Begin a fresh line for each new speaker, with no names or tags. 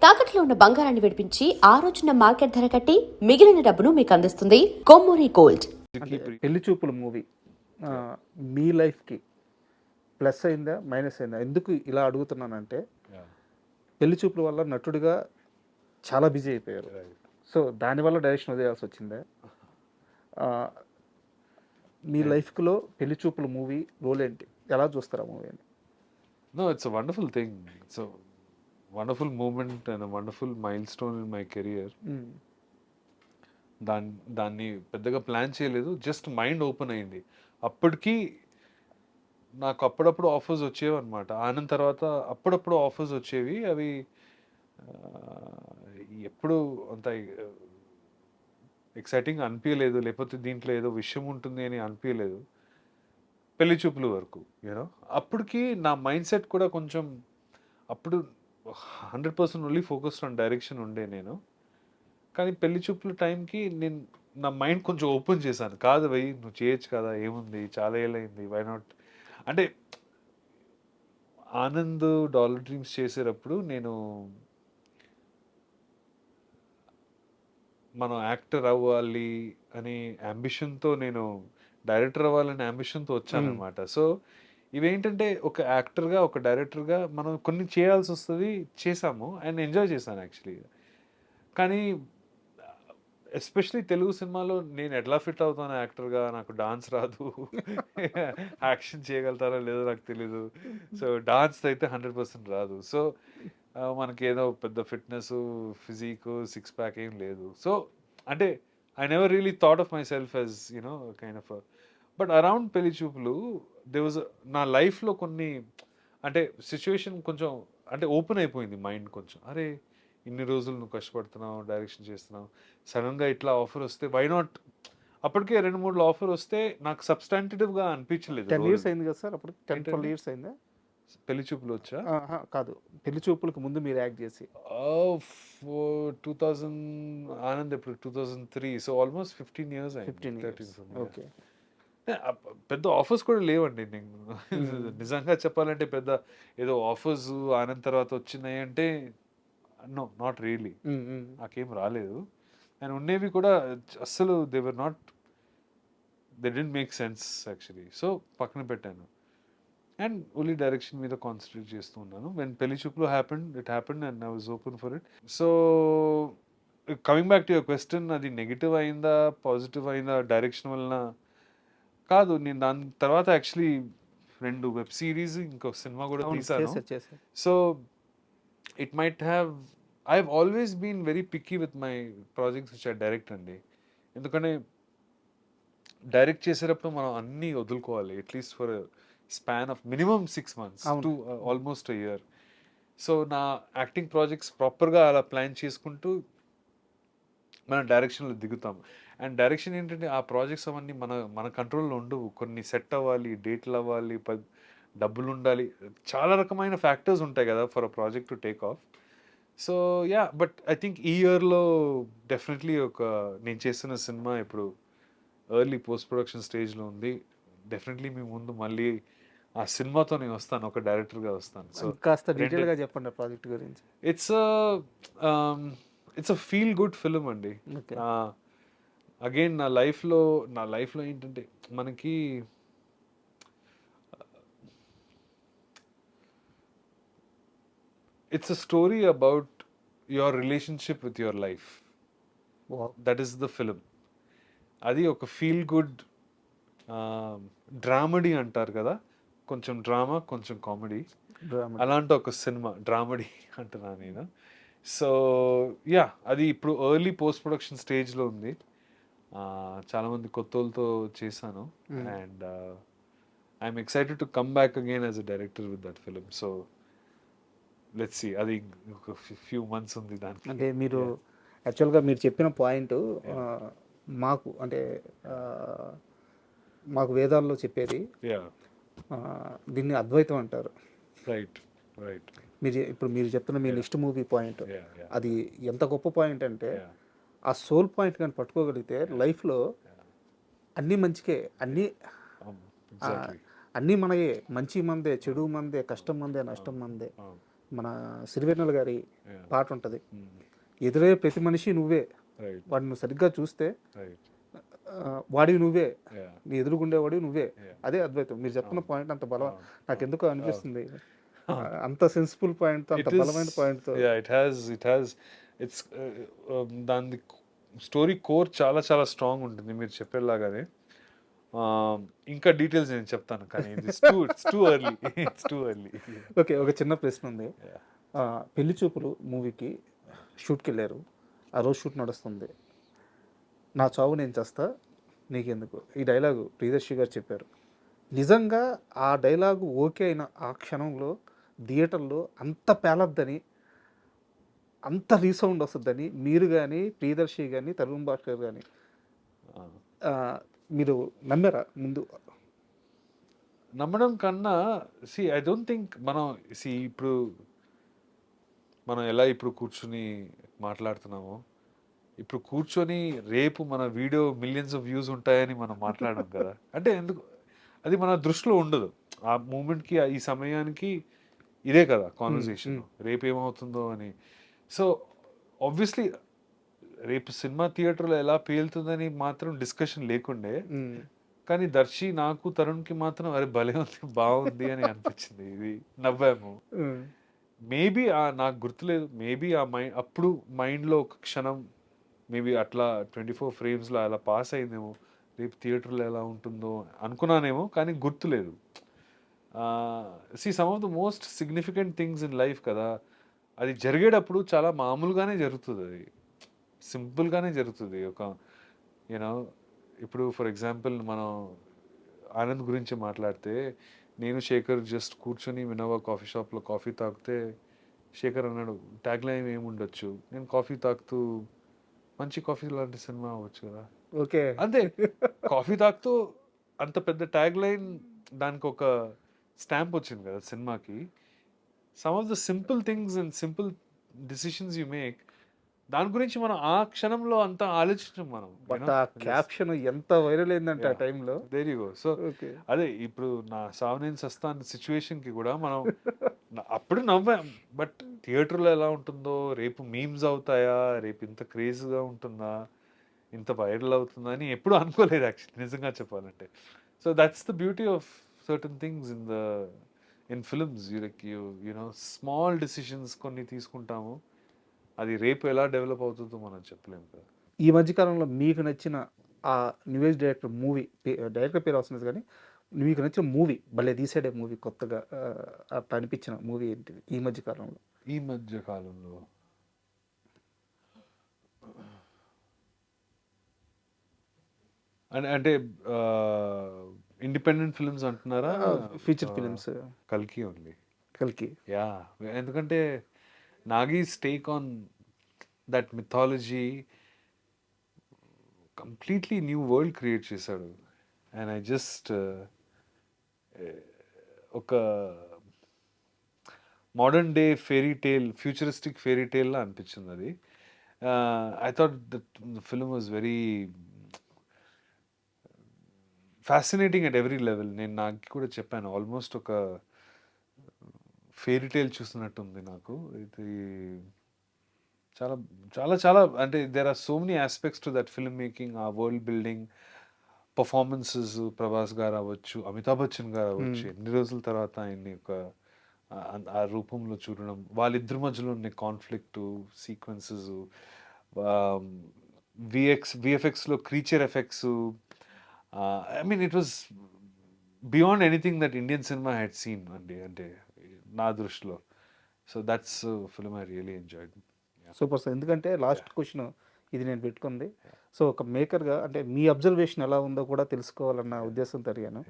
తాకట్లో ఉన్న బంగారాన్ని విడిపించి ఆ రోజున మార్కెట్ ధర కట్టి మిగిలిన డబ్బును మీకు అందిస్తుంది కొమ్మూరి గోల్డ్.
పెళ్లి చూపుల మూవీ మీ లైఫ్కి ప్లస్ అయిందా మైనస్ అయిందా? ఎందుకు ఇలా అడుగుతున్నానంటే పెళ్లి చూపుల వల్ల నటుడిగా చాలా బిజీ అయిపోయారు. సో దానివల్ల డైరెక్షన్ వదిలేయాల్సి వచ్చిందా? మీ లైఫ్లో పెళ్లి చూపుల మూవీ రోల్ ఏంటి? ఎలా చూస్తారు ఆ మూవీని?
No, it's a wonderful thing. It's a wonderful moment and a wonderful milestone in my career. దాన్ని పెద్దగా ప్లాన్ చేయలేదు, జస్ట్ మైండ్ ఓపెన్ అయింది. అప్పటికి నాకు అప్పుడప్పుడు ఆఫర్స్ వచ్చేవి అనమాట. ఆనంద్ తర్వాత అప్పుడప్పుడు ఆఫర్స్ వచ్చేవి. అవి ఎప్పుడు అంత ఎక్సైటింగ్ అనిపించలేదు, లేకపోతే దీంట్లో ఏదో విషయం ఉంటుంది అని అనిపించలేదు పెళ్లి చూపుల వరకు. యూనో అప్పటికి నా మైండ్ సెట్ కూడా కొంచెం అప్పుడు 100% ఓన్లీ ఫోకస్డ్ ఆన్ డైరెక్షన్ ఉండే నేను. కానీ పెళ్లి చూపుల టైంకి నేను నా మైండ్ కొంచెం ఓపెన్ చేశాను. కాదు భయ్, నువ్వు చేయొచ్చు కదా, ఏముంది, చాలా ఏళ్ళైంది, వై నాట్. అంటే ఆనంద్ డాలర్ డ్రీమ్స్ చేసేటప్పుడు నేను మనం యాక్టర్ అవ్వాలి అనే అంబిషన్తో, నేను డైరెక్టర్ అవ్వాలనే అంబిషన్తో వచ్చాను అనమాట. సో ఇవేంటంటే ఒక యాక్టర్గా, ఒక డైరెక్టర్గా మనం కొన్ని చేయాల్సి వస్తుంది, చేసాము అండ్ ఎంజాయ్ చేశాను యాక్చువల్లీ. కానీ ఎస్పెషలీ తెలుగు సినిమాలో నేను ఎట్లా ఫిట్ అవుతాను యాక్టర్గా? నాకు డాన్స్ రాదు, యాక్షన్ చేయగలుగుతారో లేదో నాకు తెలీదు. సో డాన్స్ అయితే 100% రాదు. సో మనకి ఏదో పెద్ద ఫిట్నెస్, ఫిజిక్, సిక్స్ ప్యాక్ ఏం లేదు. సో అంటే I never really thought of my self as you know kind of. But around పెళ్లి చూపులు దే వాజ్ నా లైఫ్లో కొన్ని అంటే సిచ్యువేషన్ కొంచెం అంటే ఓపెన్ అయిపోయింది మైండ్ కొంచెం. అరే ఇన్ని రోజులు నువ్వు కష్టపడుతున్నావు, డైరెక్షన్ చేస్తున్నావు, సడన్గా ఇట్లా ఆఫర్ వస్తే వై నాట్. అప్పటికే 2-3 ఆఫర్ వస్తే నాకు సబ్స్టాంటివ్గా అనిపించలేదు.
10 years అయింది కదా సార్, అప్పుడు 10-12 years అయిందా?
పెళ్లి చూపులు వచ్చా?
కాదు, పెళ్లి చూపులకు ముందు మీరు యాక్ట్ చేసి
2000 ఆనంద్ ఎప్పుడు 2003. So almost 15 years.
15 years. Okay.
పెద్ద ఆఫర్స్ కూడా లేవండి. నేను నిజంగా చెప్పాలంటే పెద్ద ఏదో ఆఫర్స్ ఆనంద్ తర్వాత వచ్చినాయి అంటే నో, నాట్ రియలీ. నాకేం రాలేదు. అండ్ ఉండేవి కూడా అస్సలు they were not, they didn't make sense actually. So పక్కన పెట్టాను అండ్ ఓన్లీ డైరెక్షన్ మీద కాన్సన్ట్రేట్ చేస్తూ ఉన్నాను. వెన్ పెళ్లి చూపులు it happened and I was open for it. So coming back to your question, అది నెగిటివ్ అయిందా పాజిటివ్ అయిందా డైరెక్షన్ వలన? కాదు, నేను దాని తర్వాత యాక్చువల్లీ 2 వెబ్ సిరీస్, ఇంకొక సినిమా కూడా తీసాను. So it might have, I have always been very picky with my projects which I direct అండి. ఎందుకంటే డైరెక్ట్ చేసేటప్పుడు మనం అన్నీ వదులుకోవాలి, at least for span of minimum 6 months to almost a year. So నా యాక్టింగ్ ప్రాజెక్ట్స్ ప్రాపర్గా అలా ప్లాన్ చేసుకుంటూ మనం డైరెక్షన్లో దిగుతాం. అండ్ డైరెక్షన్ ఏంటంటే ఆ ప్రాజెక్ట్స్ అవన్నీ మన కంట్రోల్లో ఉండవు. కొన్ని సెట్ అవ్వాలి, డేట్లు అవ్వాలి, డబ్బులు ఉండాలి, చాలా రకమైన ఫ్యాక్టర్స్ ఉంటాయి కదా for a project to take off. So yeah, but I think ఈ ఇయర్లో డెఫినెట్లీ నేను చేస్తున్న సినిమా ఇప్పుడు ఎర్లీ పోస్ట్ ప్రొడక్షన్ స్టేజ్లో ఉంది. డెఫినెట్లీ మీ ముందు మళ్ళీ ఆ సినిమాతో నేను వస్తాను, ఒక డైరెక్టర్గా వస్తాను. సో
కాస్త డీటెయిల్గా చెప్పండి ప్రాజెక్ట్ గురించి.
It's a feel good film అండి. అగైన్ నా లైఫ్లో ఏంటంటే మనకి it's a story about your relationship with your life.
Wow.
That is the film. అది ఒక ఫీల్ గుడ్ డ్రామడీ అంటారు కదా, కొంచెం డ్రామా కొంచెం కామెడీ, అలాంటి ఒక సినిమా డ్రామడీ అంటున్నాను నేను. సో యా, అది ఇప్పుడు ఎర్లీ పోస్ట్ ప్రొడక్షన్ స్టేజ్లో ఉంది. చాలామంది కొత్త వాళ్ళతో చేశాను and I'm excited to come back again as a director with that film. So let's see, అది ఒక ఫ్యూ మంత్స్ ఉంది దానికి.
అంటే మీరు యాక్చువల్గా మీరు చెప్పిన పాయింట్ మాకు అంటే మాకు వేదాల్లో చెప్పేది, దీన్ని అద్వైతం అంటారు.
Right right.
మీరు చెప్తున్న మీ నెక్స్ట్ మూవీ పాయింట్, అది ఎంత గొప్ప పాయింట్ అంటే ఆ సోల్ పాయింట్ కానీ పట్టుకోగలిగితే లైఫ్లో అన్నీ మంచికే, అన్నీ మనయే, మంచి మందే, చెడు మందే, కష్టం మందే, నష్టం మందే. మన సిరివెన్నెల గారి
Yeah.
పాట ఉంటుంది, ఎదురయ్యే ప్రతి మనిషి నువ్వే,
రైట్
వాడిని నువ్వు సరిగ్గా చూస్తే
రైట్
వాడివి నువ్వే,
యా
నీ ఎదురుగుండేవాడివి నువ్వే.
Yeah.
అదే అద్వైతం. మీరు చెప్తున్న పాయింట్ అంత బలం నాకు ఎందుకో అనిపిస్తుంది,
Oh.
అంత సెన్సిబుల్ పాయింట్తో, అంత బలమైన పాయింట్తో.
యా ఇట్ హ్యాస్ ఇట్స్ దాని స్టోరీ కోర్ చాలా చాలా స్ట్రాంగ్ ఉంటుంది మీరు చెప్పేలాగానే. ఇంకా డీటెయిల్స్ నేను చెప్తాను కానీ ఇట్స్ టూ ఎర్లీ.
ఓకే, ఒక చిన్న ప్రశ్న ఉంది. పెళ్లి చూపులు మూవీకి షూట్కి వెళ్ళారు, ఆ రోజు షూట్ నడుస్తుంది. నా చావు నేను చేస్తా నీకెందుకు, ఈ డైలాగు ప్రియదర్శి గారు చెప్పారు. నిజంగా ఆ డైలాగు ఓకే అయిన ఆ క్షణంలో థియేటర్లో అంత పేలద్దని, అంత రీసౌండ్ వస్తుందని మీరు కానీ, ప్రియదర్శి కానీ, తరుణ్ భాస్కర్ కానీ మీరు నమ్మారా ముందు?
నమ్మడం కన్నా ఐ డోంట్ థింక్ ఇప్పుడు మనం ఎలా ఇప్పుడు కూర్చుని మాట్లాడుతున్నామో, ఇప్పుడు కూర్చొని రేపు మన వీడియో మిలియన్స్ ఆఫ్ వ్యూస్ ఉంటాయని మనం మాట్లాడడం కదా. అంటే ఎందుకు అది మన దృష్టిలో ఉండదు. ఆ మూమెంట్కి ఈ సమయానికి ఇదే కదా కాన్వర్సేషన్, రేపు ఏమవుతుందో అని. సో ఆబ్వియస్లీ రేపు సినిమా థియేటర్లో ఎలా పేలుతుందని మాత్రం డిస్కషన్ లేకుండే, కానీ దర్శి నాకు తరుణ్కి మాత్రం అరే భలే ఉంది, బాగుంది అని అనిపించింది. ఇది నవ్వాము. మేబీ నాకు గుర్తులేదు, మేబీ అప్పుడు మైండ్లో ఒక క్షణం మేబీ అట్లా 24 ఫ్రేమ్స్లో అలా పాస్ అయిందేమో, రేపు థియేటర్లో ఎలా ఉంటుందో అనుకున్నానేమో, కానీ గుర్తులేదు. Some of the most significant things in life కదా, అది జరిగేటప్పుడు చాలా మామూలుగానే జరుగుతుంది, అది సింపుల్గానే జరుగుతుంది. ఒక యూనో ఇప్పుడు ఫర్ ఎగ్జాంపుల్ మనం ఆనంద్ గురించి మాట్లాడితే, నేను శేఖర్ జస్ట్ కూర్చొని వినోవా కాఫీ షాప్లో కాఫీ తాగితే శేఖర్ అన్నాడు ట్యాగ్ లైన్ ఏముండొచ్చు, నేను కాఫీ తాగుతూ మంచి కాఫీ లాంటి సినిమా అవ్వచ్చు కదా.
ఓకే,
అంతే, కాఫీ తాగుతూ అంత పెద్ద ట్యాగ్ లైన్, దానికి ఒక స్టాంప్ వచ్చింది కదా సినిమాకి. Some of the simple things and simple decisions you make, దాని గురించి మనం ఆ క్షణంలో అంత ఆలోచించాం మనం.
బట్ ఆ క్యాప్షన్ ఎంత వైరల్ అయిందంటే ఆ టైంలో.
There you go. So
okay,
అదే ఇప్పుడు నా సావు నేను సస్తాన్ సిచ్యువేషన్కి కూడా మనం అప్పుడు నవ్వాం, బట్ థియేటర్లో ఎలా ఉంటుందో, రేపు మీమ్స్ అవుతాయా, రేపు ఇంత క్రేజ్గా ఉంటుందా, ఇంత వైరల్ అవుతుందా అని ఎప్పుడు అనుకోలేదు యాక్చువల్లీ, నిజంగా చెప్పాలంటే. So that's the beauty of certain things in films. You know small decisions కొన్ని తీసుకుంటాము, అది రేపు ఎలా డెవలప్ అవుతుందో మనం చెప్పలేము కదా.
ఈ మధ్యకాలంలో మీకు నచ్చిన ఆ new age director movie, director పేరు వస్తుంది కానీ మీకు నచ్చిన మూవీ, భలే తీసాడే మూవీ, కొత్తగా అట్లా అనిపించిన మూవీ ఏంటిది ఈ మధ్యకాలంలో?
ఈ మధ్య కాలంలో అంటే ఇండిపెండెంట్ ఫిల్మ్స్ అంటున్నారా?
Feature films.
కల్కి ఓన్లీ.
కల్కి,
యా, ఎందుకంటే Nagi's take on that mythology completely new world create చేశాడు. అండ్ ఐ జస్ట్ ఒక modern day fairy tale, futuristic fairy టేల్లా అనిపించింది అది. I thought that film was very fascinating at every level. నేను నాకు కూడా చెప్పాను, ఆల్మోస్ట్ ఒక ఫెయిరీ టేల్ చూస్తున్నట్టుంది నాకు ఇది. చాలా చాలా చాలా అంటే there are so many aspects to that film making, ఆ world building, performances, Prabhas garu అవ్వచ్చు, అమితాబ్ బచ్చన్ గారు అవ్వచ్చు, ఎన్ని రోజుల తర్వాత ఆయన్ని ఒక ఆ రూపంలో చూడడం, వాళ్ళిద్దరి మధ్యలో ఉన్న కాన్ఫ్లిక్ట్ సీక్వెన్సెస్, విఎఫ్ఎక్స్లో creature effects, I mean it was beyond anything that Indian cinema had seen అండి, అంటే నా దృష్టిలో. So that's film I really enjoyed.
Super sir. ఎందుకంటే లాస్ట్ క్వశ్చన్ ఇది నేను పెట్టుకుంది. సో ఒక మేకర్గా అంటే మీ అబ్జర్వేషన్ ఎలా ఉందో కూడా తెలుసుకోవాలన్న ఉద్దేశంతో అడిగాను.